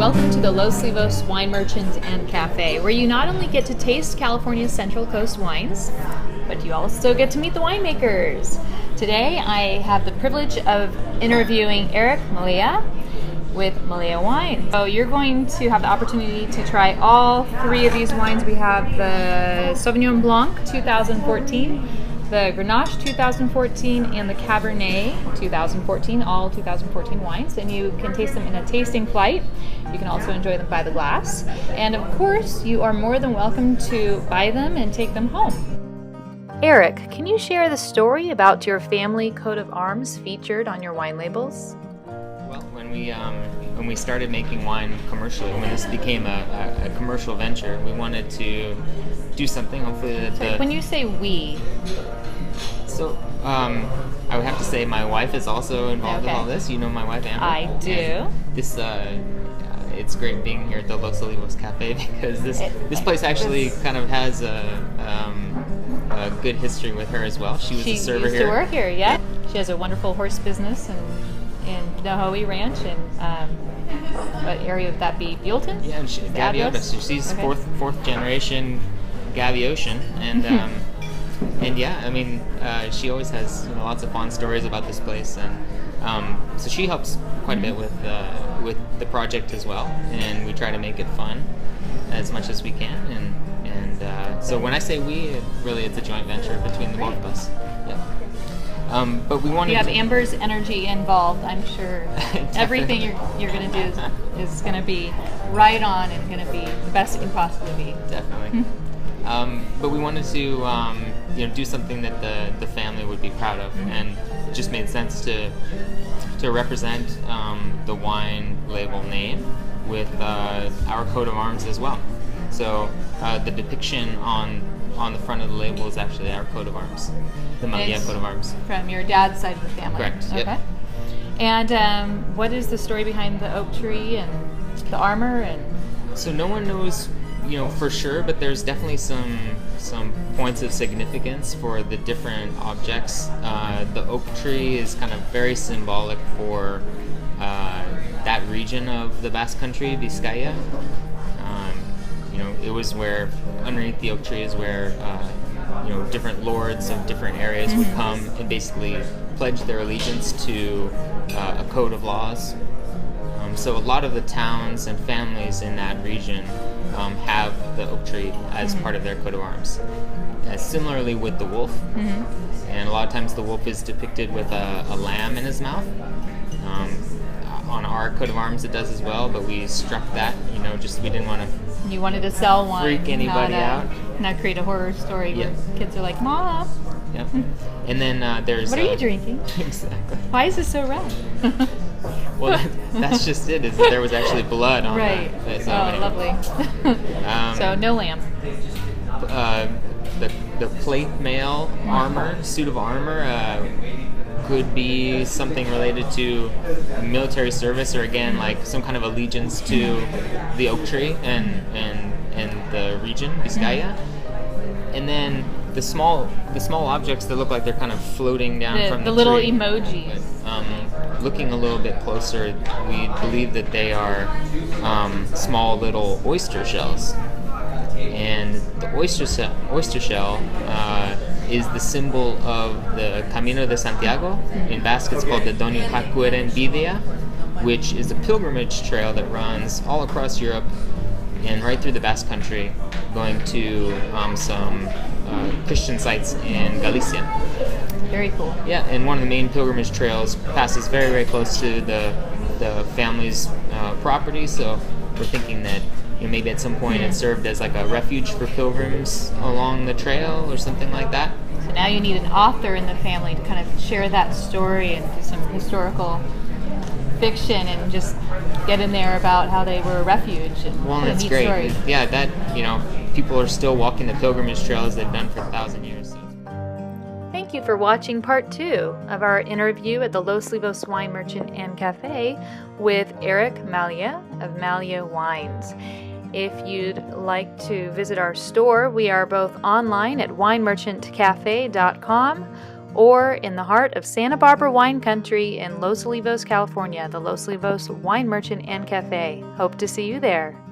Welcome to the Los Olivos Wine Merchant and Cafe, where you not only get to taste California's Central Coast wines, but you also get to meet the winemakers. Today I have the privilege of interviewing Erik Mallea with Mallea Wines. So you're going to have the opportunity to try all three of these wines. We have the Sauvignon Blanc 2014, the Grenache 2014, and the Cabernet 2014, all 2014 wines. And you can taste them in a tasting flight. You can also enjoy them by the glass. And of course, you are more than welcome to buy them and take them home. Erik, can you share the story about your family coat of arms featured on your wine labels? Well, when we started making wine commercially, when this became a commercial venture, we wanted to do something. Hopefully, that when you say we, so I would have to say my wife is also involved in all this. You know my wife, Amber. I do. And this it's great being here at the Los Olivos Cafe because this place actually kind of has a good history with her as well. She was a server here. She used to work here, yeah. She has a wonderful horse business in Nahoe Ranch in what area would that be? Buellton? Yeah, and Gaviota. So she's fourth generation Gaviosian, and and yeah, I mean she always has lots of fond stories about this place, and so she helps quite a bit with the project as well, and we try to make it fun as much as we can, and so when I say we, it's a joint venture between the both of us. Yeah. But we wanted. You have Amber's energy involved. I'm sure everything you're going to do is going to be right on and going to be the best it can possibly be. Definitely. But we wanted to do something that the family would be proud of, and it just made sense to represent the wine label name with our coat of arms as well. So the depiction on the front of the label is actually our coat of arms, the Mallea coat of arms. From your dad's side of the family. Correct. Okay. Yep. And what is the story behind the oak tree and the armor? And so no one knows, for sure, but there's definitely some points of significance for the different objects. The oak tree is kind of very symbolic for that region of the Basque Country, Vizcaya. It was where, underneath the oak tree is where, different lords of different areas would come and basically pledge their allegiance to a code of laws. So a lot of the towns and families in that region have the oak tree as part of their coat of arms. Similarly with the wolf, and a lot of times the wolf is depicted with a lamb in his mouth. On our coat of arms it does as well, but we struck that, we didn't want to. You wanted to sell one, freak anybody out, not create a horror story where kids are like, "Mom." Yep. And then there's. What are you drinking? Exactly. Why is it so red? Well, that's just it. Is that there was actually blood on that. So lovely. So no lamb. The plate mail armor, suit of armor, could be something related to military service, or again, like some kind of allegiance to the oak tree and the region, Vizcaya. And then the small objects that look like they're kind of floating down from the little tree. Emojis. Looking a little bit closer, we believe that they are small little oyster shells. And the oyster shell is the symbol of the Camino de Santiago. In Basque, it's called the Doni Hakueren Bidea, which is a pilgrimage trail that runs all across Europe and right through the Basque Country, going to some Christian sites in Galicia. Very cool. Yeah, and one of the main pilgrimage trails passes very, very close to the family's property, so we're thinking that maybe at some point it served as like a refuge for pilgrims along the trail or something like that. So now you need an author in the family to kind of share that story and do some historical fiction and just get in there about how they were a refuge and that's great. Stories. Yeah, that people are still walking the pilgrimage trail as they've done for 1,000 years. So. Thank you for watching part 2 of our interview at the Los Olivos Wine Merchant and Cafe with Erik Mallea of Mallea Wines. If you'd like to visit our store, we are both online at winemerchantcafe.com or in the heart of Santa Barbara wine country in Los Olivos, California, the Los Olivos Wine Merchant and Cafe. Hope to see you there.